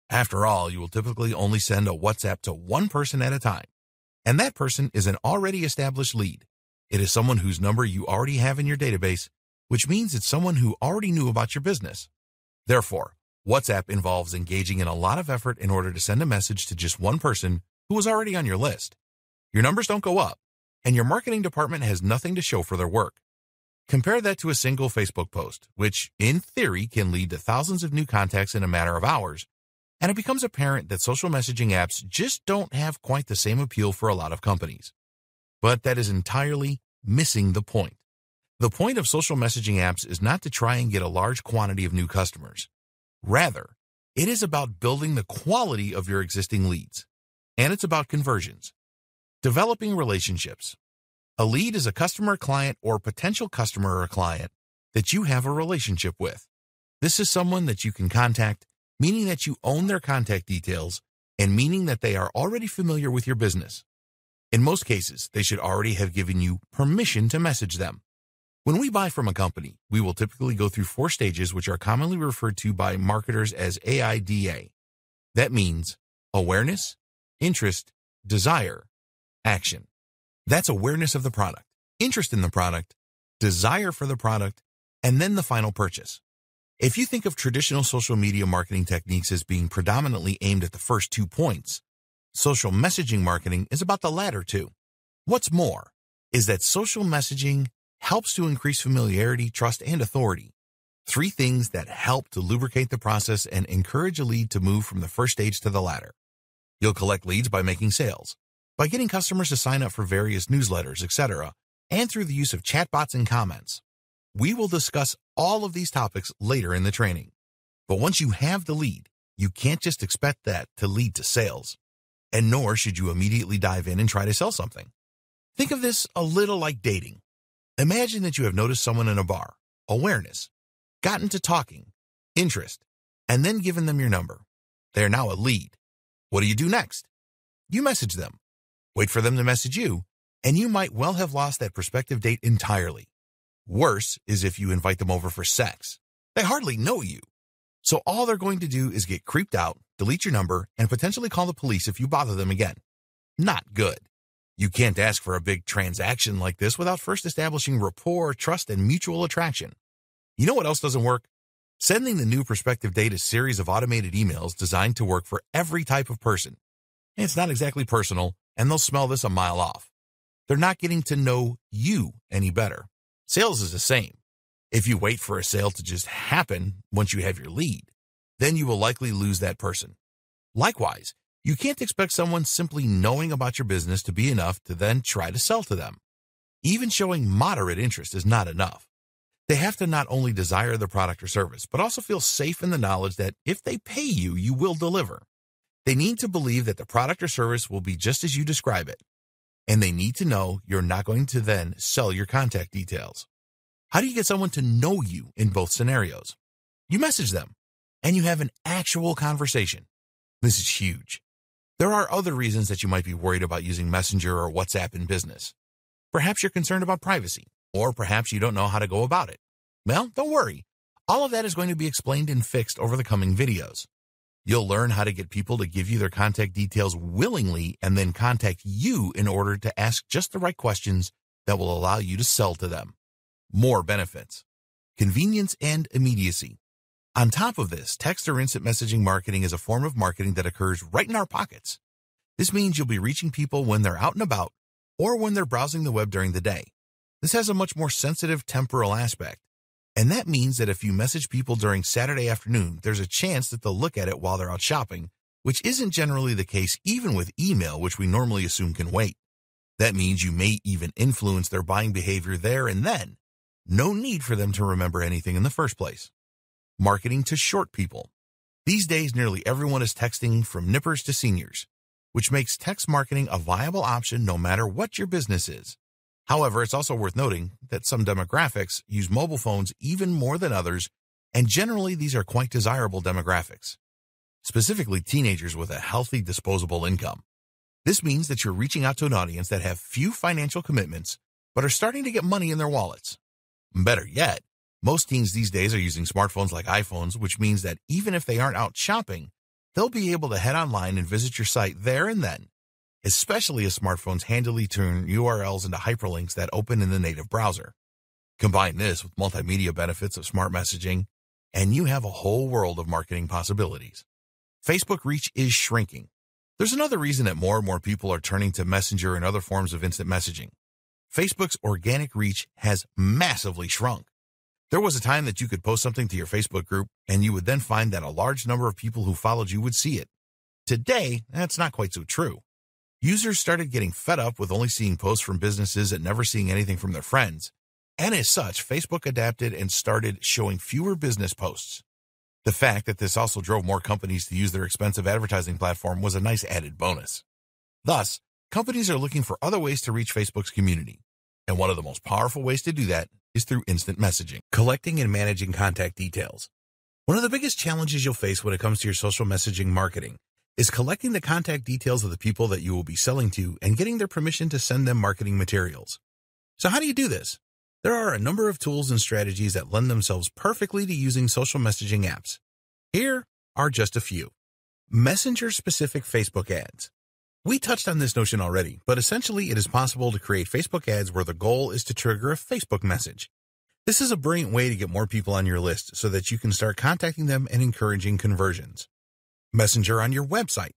After all, you will typically only send a WhatsApp to one person at a time. And that person is an already established lead. It is someone whose number you already have in your database, which means it's someone who already knew about your business. Therefore, WhatsApp involves engaging in a lot of effort in order to send a message to just one person who was already on your list. Your numbers don't go up, and your marketing department has nothing to show for their work. Compare that to a single Facebook post, which, in theory, can lead to thousands of new contacts in a matter of hours, and it becomes apparent that social messaging apps just don't have quite the same appeal for a lot of companies. But that is entirely missing the point. The point of social messaging apps is not to try and get a large quantity of new customers. Rather, it is about building the quality of your existing leads, and it's about conversions. Developing relationships. A lead is a customer, client, or potential customer or client that you have a relationship with. This is someone that you can contact, meaning that you own their contact details, and meaning that they are already familiar with your business. In most cases, they should already have given you permission to message them. When we buy from a company, we will typically go through 4 stages which are commonly referred to by marketers as AIDA. That means awareness, interest, desire, action. That's awareness of the product, interest in the product, desire for the product, and then the final purchase. If you think of traditional social media marketing techniques as being predominantly aimed at the first 2 points, social messaging marketing is about the latter 2. What's more is that social messaging helps to increase familiarity, trust, and authority. 3 things that help to lubricate the process and encourage a lead to move from the first stage to the latter. You'll collect leads by making sales, by getting customers to sign up for various newsletters, etc., and through the use of chatbots and comments. We will discuss all of these topics later in the training. But once you have the lead, you can't just expect that to lead to sales. And nor should you immediately dive in and try to sell something. Think of this a little like dating. Imagine that you have noticed someone in a bar, awareness, gotten to talking, interest, and then given them your number. They are now a lead. What do you do next? You message them. Wait for them to message you, and you might well have lost that prospective date entirely. Worse is if you invite them over for sex. They hardly know you. So all they're going to do is get creeped out, delete your number, and potentially call the police if you bother them again. Not good. You can't ask for a big transaction like this without first establishing rapport, trust, and mutual attraction. You know what else doesn't work? Sending the new prospective date a series of automated emails designed to work for every type of person. It's not exactly personal, and they'll smell this a mile off. They're not getting to know you any better. Sales is the same. If you wait for a sale to just happen once you have your lead, then you will likely lose that person. Likewise, you can't expect someone simply knowing about your business to be enough to then try to sell to them. Even showing moderate interest is not enough. They have to not only desire the product or service, but also feel safe in the knowledge that if they pay you, you will deliver. They need to believe that the product or service will be just as you describe it. And they need to know you're not going to then sell your contact details. How do you get someone to know you in both scenarios? You message them, and you have an actual conversation. This is huge. There are other reasons that you might be worried about using Messenger or WhatsApp in business. Perhaps you're concerned about privacy, or perhaps you don't know how to go about it. Well, don't worry. All of that is going to be explained and fixed over the coming videos. You'll learn how to get people to give you their contact details willingly and then contact you in order to ask just the right questions that will allow you to sell to them. More benefits. Convenience and immediacy. On top of this, text or instant messaging marketing is a form of marketing that occurs right in our pockets. This means you'll be reaching people when they're out and about or when they're browsing the web during the day. This has a much more sensitive temporal aspect. And that means that if you message people during Saturday afternoon, there's a chance that they'll look at it while they're out shopping, which isn't generally the case even with email, which we normally assume can wait. That means you may even influence their buying behavior there and then. No need for them to remember anything in the first place. Marketing to short people. These days, nearly everyone is texting from nippers to seniors, which makes text marketing a viable option no matter what your business is. However, it's also worth noting that some demographics use mobile phones even more than others, and generally these are quite desirable demographics, specifically teenagers with a healthy disposable income. This means that you're reaching out to an audience that have few financial commitments, but are starting to get money in their wallets. Better yet, most teens these days are using smartphones like iPhones, which means that even if they aren't out shopping, they'll be able to head online and visit your site there and then, especially as smartphones handily turn URLs into hyperlinks that open in the native browser. Combine this with multimedia benefits of smart messaging, and you have a whole world of marketing possibilities. Facebook reach is shrinking. There's another reason that more and more people are turning to Messenger and other forms of instant messaging. Facebook's organic reach has massively shrunk. There was a time that you could post something to your Facebook group, and you would then find that a large number of people who followed you would see it. Today, that's not quite so true. Users started getting fed up with only seeing posts from businesses and never seeing anything from their friends. And as such, Facebook adapted and started showing fewer business posts. The fact that this also drove more companies to use their expensive advertising platform was a nice added bonus. Thus, companies are looking for other ways to reach Facebook's community. And one of the most powerful ways to do that is through instant messaging. Collecting and managing contact details. One of the biggest challenges you'll face when it comes to your social messaging marketing is collecting the contact details of the people that you will be selling to and getting their permission to send them marketing materials. So how do you do this? There are a number of tools and strategies that lend themselves perfectly to using social messaging apps. Here are just a few. Messenger-specific Facebook ads. We touched on this notion already, but essentially it is possible to create Facebook ads where the goal is to trigger a Facebook message. This is a brilliant way to get more people on your list so that you can start contacting them and encouraging conversions. Messenger on your website.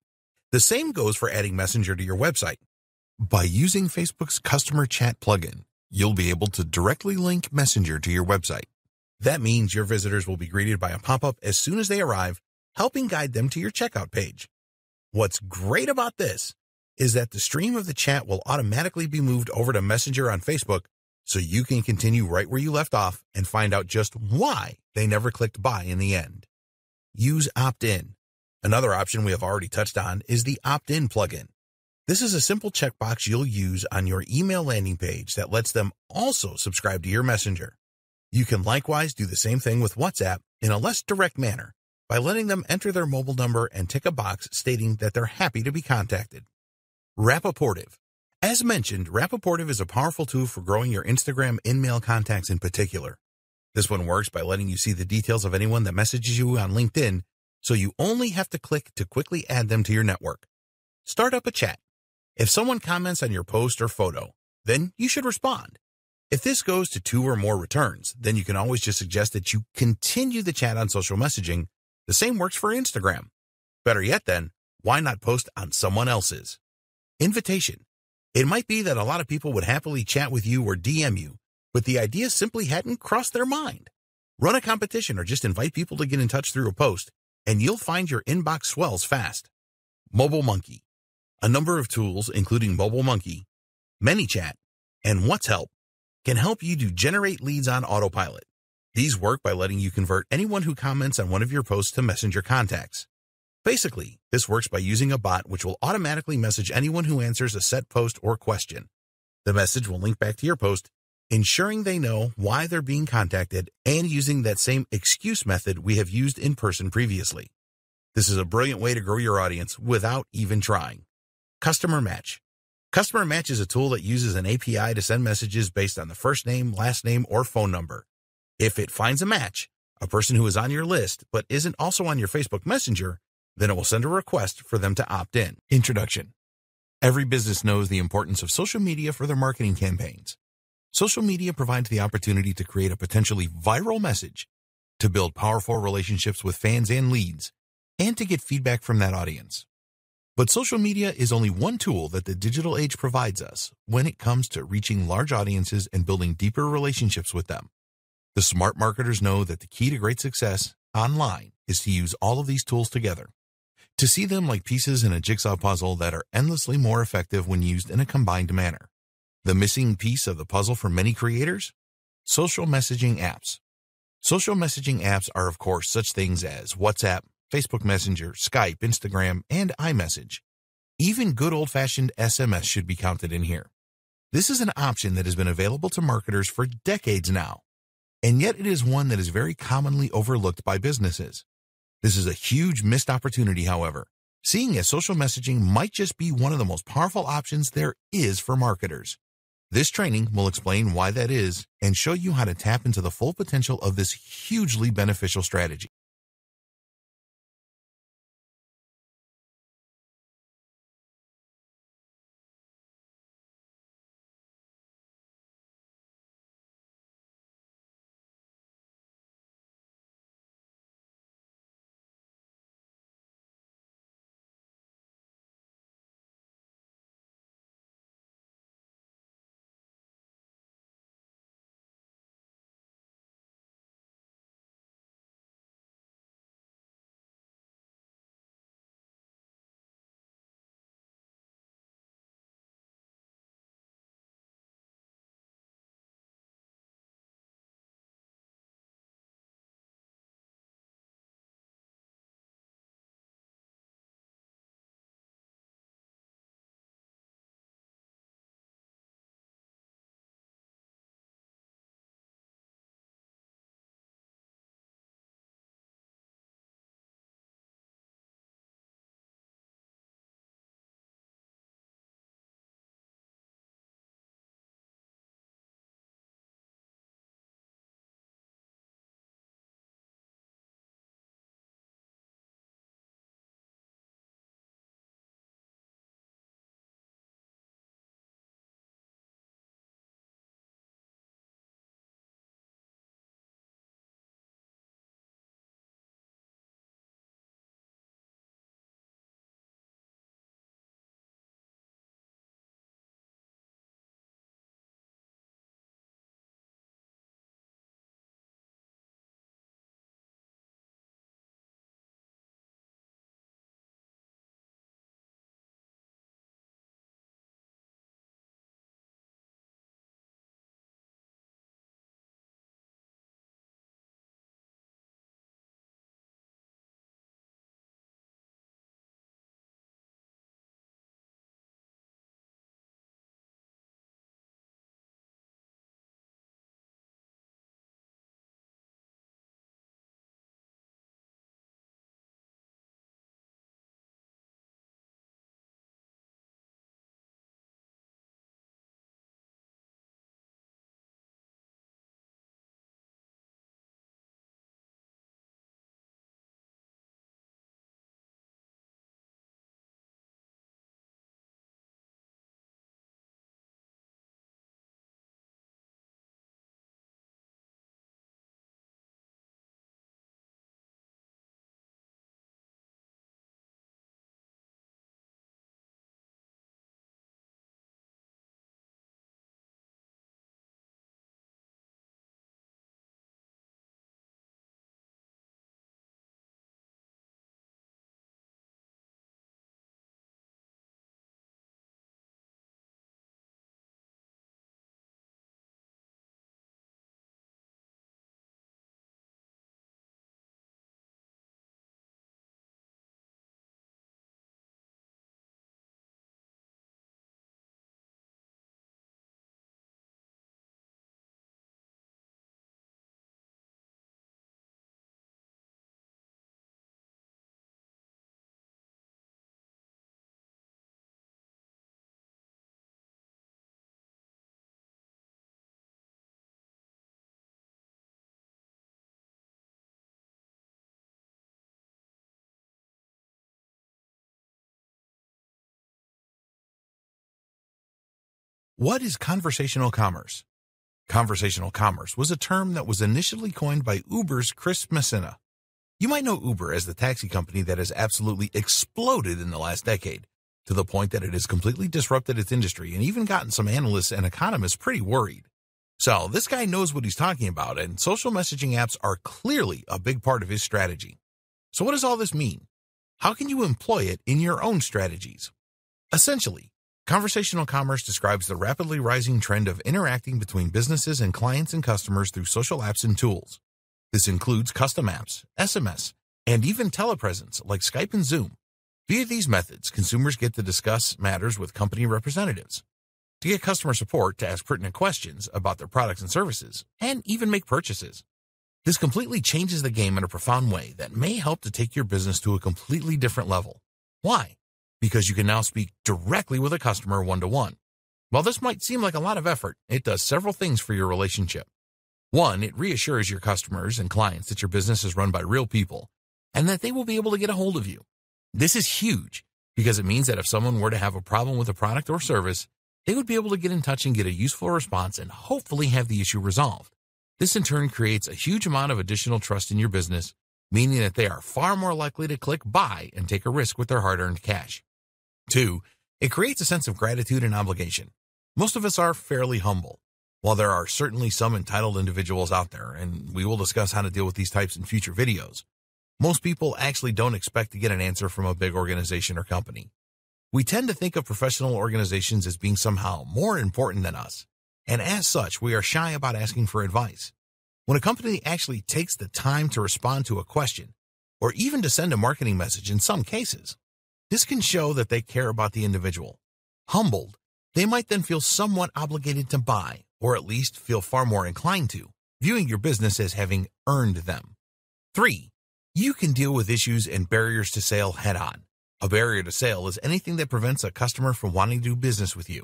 The same goes for adding Messenger to your website. By using Facebook's customer chat plugin, you'll be able to directly link Messenger to your website. That means your visitors will be greeted by a pop-up as soon as they arrive, helping guide them to your checkout page. What's great about this is that the stream of the chat will automatically be moved over to Messenger on Facebook, so you can continue right where you left off and find out just why they never clicked buy in the end. Use opt-in. Another option we have already touched on is the opt-in plugin. This is a simple checkbox you'll use on your email landing page that lets them also subscribe to your Messenger. You can likewise do the same thing with WhatsApp in a less direct manner by letting them enter their mobile number and tick a box stating that they're happy to be contacted. Rapportive. As mentioned, Rapportive is a powerful tool for growing your Instagram in-mail contacts in particular. This one works by letting you see the details of anyone that messages you on LinkedIn, so you only have to click to quickly add them to your network. Start up a chat. If someone comments on your post or photo, then you should respond. If this goes to 2 or more returns, then you can always just suggest that you continue the chat on social messaging. The same works for Instagram. Better yet then, why not post on someone else's? Invitation. It might be that a lot of people would happily chat with you or DM you, but the idea simply hadn't crossed their mind. Run a competition or just invite people to get in touch through a post, and you'll find your inbox swells fast. Mobile Monkey. A number of tools, including Mobile Monkey, ManyChat, and What's Help, can help you to generate leads on autopilot. These work by letting you convert anyone who comments on one of your posts to Messenger contacts. Basically, this works by using a bot which will automatically message anyone who answers a set post or question. The message will link back to your post, ensuring they know why they're being contacted and using that same excuse method we have used in person previously. This is a brilliant way to grow your audience without even trying. Customer Match. Customer Match is a tool that uses an API to send messages based on the first name, last name, or phone number. If it finds a match, a person who is on your list but isn't also on your Facebook Messenger, then it will send a request for them to opt in. Introduction. Every business knows the importance of social media for their marketing campaigns. Social media provides the opportunity to create a potentially viral message, to build powerful relationships with fans and leads, and to get feedback from that audience. But social media is only one tool that the digital age provides us when it comes to reaching large audiences and building deeper relationships with them. The smart marketers know that the key to great success online is to use all of these tools together, to see them like pieces in a jigsaw puzzle that are endlessly more effective when used in a combined manner. The missing piece of the puzzle for many creators? Social messaging apps. Social messaging apps are, of course, such things as WhatsApp, Facebook Messenger, Skype, Instagram, and iMessage. Even good old-fashioned SMS should be counted in here. This is an option that has been available to marketers for decades now, and yet it is one that is very commonly overlooked by businesses. This is a huge missed opportunity, however, seeing as social messaging might just be one of the most powerful options there is for marketers. This training will explain why that is and show you how to tap into the full potential of this hugely beneficial strategy. What is conversational commerce? Conversational commerce was a term that was initially coined by Uber's Chris Messina. You might know Uber as the taxi company that has absolutely exploded in the last decade, to the point that it has completely disrupted its industry and even gotten some analysts and economists pretty worried. So this guy knows what he's talking about, and social messaging apps are clearly a big part of his strategy. So what does all this mean? How can you employ it in your own strategies? Essentially, conversational commerce describes the rapidly rising trend of interacting between businesses and clients and customers through social apps and tools. This includes custom apps, SMS, and even telepresence like Skype and Zoom. Via these methods, consumers get to discuss matters with company representatives, to get customer support to ask pertinent questions about their products and services, and even make purchases. This completely changes the game in a profound way that may help to take your business to a completely different level. Why? Because you can now speak directly with a customer one-to-one. While this might seem like a lot of effort, it does several things for your relationship. One, it reassures your customers and clients that your business is run by real people and that they will be able to get a hold of you. This is huge because it means that if someone were to have a problem with a product or service, they would be able to get in touch and get a useful response and hopefully have the issue resolved. This in turn creates a huge amount of additional trust in your business, meaning that they are far more likely to click buy and take a risk with their hard-earned cash. Two, it creates a sense of gratitude and obligation. Most of us are fairly humble. While there are certainly some entitled individuals out there, and we will discuss how to deal with these types in future videos, most people actually don't expect to get an answer from a big organization or company. We tend to think of professional organizations as being somehow more important than us, and as such, we are shy about asking for advice. When a company actually takes the time to respond to a question, or even to send a marketing message in some cases, this can show that they care about the individual. Humbled, they might then feel somewhat obligated to buy, or at least feel far more inclined to, viewing your business as having earned them. 3. You can deal with issues and barriers to sale head-on. A barrier to sale is anything that prevents a customer from wanting to do business with you.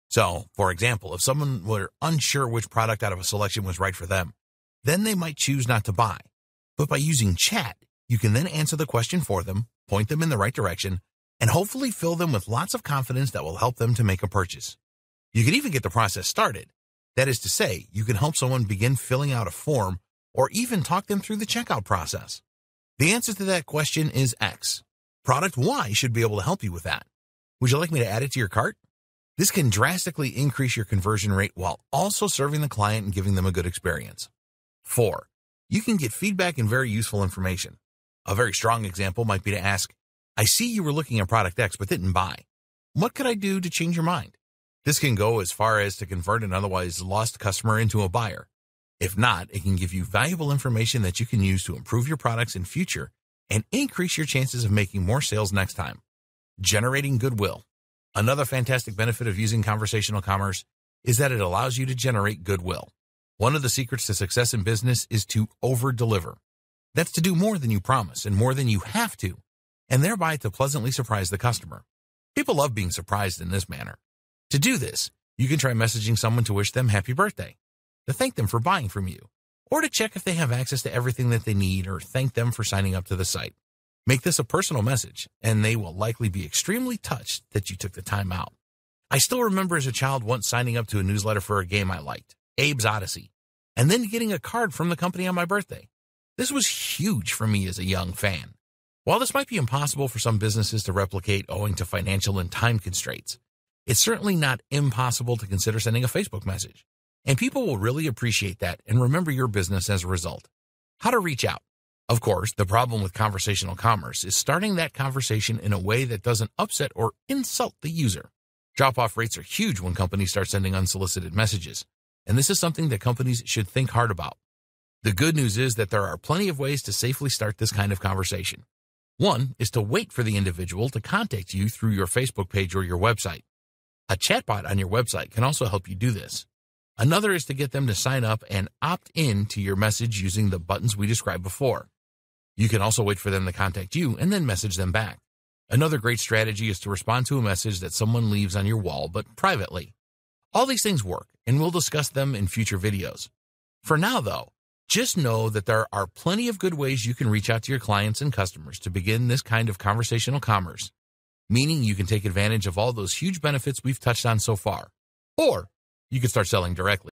So, for example, if someone were unsure which product out of a selection was right for them, then they might choose not to buy. But by using chat, you can then answer the question for them, point them in the right direction, and hopefully fill them with lots of confidence that will help them to make a purchase. You can even get the process started. That is to say, you can help someone begin filling out a form or even talk them through the checkout process. The answer to that question is X. Product Y should be able to help you with that. Would you like me to add it to your cart? This can drastically increase your conversion rate while also serving the client and giving them a good experience. 4. You can get feedback and very useful information. A very strong example might be to ask, I see you were looking at product X but didn't buy. What could I do to change your mind? This can go as far as to convert an otherwise lost customer into a buyer. If not, it can give you valuable information that you can use to improve your products in future and increase your chances of making more sales next time. Generating goodwill. Another fantastic benefit of using conversational commerce is that it allows you to generate goodwill. One of the secrets to success in business is to over-deliver. That's to do more than you promise and more than you have to, and thereby to pleasantly surprise the customer. People love being surprised in this manner. To do this, you can try messaging someone to wish them happy birthday, to thank them for buying from you, or to check if they have access to everything that they need or thank them for signing up to the site. Make this a personal message, and they will likely be extremely touched that you took the time out. I still remember as a child once signing up to a newsletter for a game I liked, Abe's Odyssey, and then getting a card from the company on my birthday. This was huge for me as a young fan. While this might be impossible for some businesses to replicate owing to financial and time constraints, it's certainly not impossible to consider sending a Facebook message. And people will really appreciate that and remember your business as a result. How to reach out. Of course, the problem with conversational commerce is starting that conversation in a way that doesn't upset or insult the user. Drop-off rates are huge when companies start sending unsolicited messages, and this is something that companies should think hard about. The good news is that there are plenty of ways to safely start this kind of conversation. One is to wait for the individual to contact you through your Facebook page or your website. A chatbot on your website can also help you do this. Another is to get them to sign up and opt in to your message using the buttons we described before. You can also wait for them to contact you and then message them back. Another great strategy is to respond to a message that someone leaves on your wall, but privately. All these things work, and we'll discuss them in future videos. For now, though, just know that there are plenty of good ways you can reach out to your clients and customers to begin this kind of conversational commerce, meaning you can take advantage of all those huge benefits we've touched on so far. Or you could start selling directly.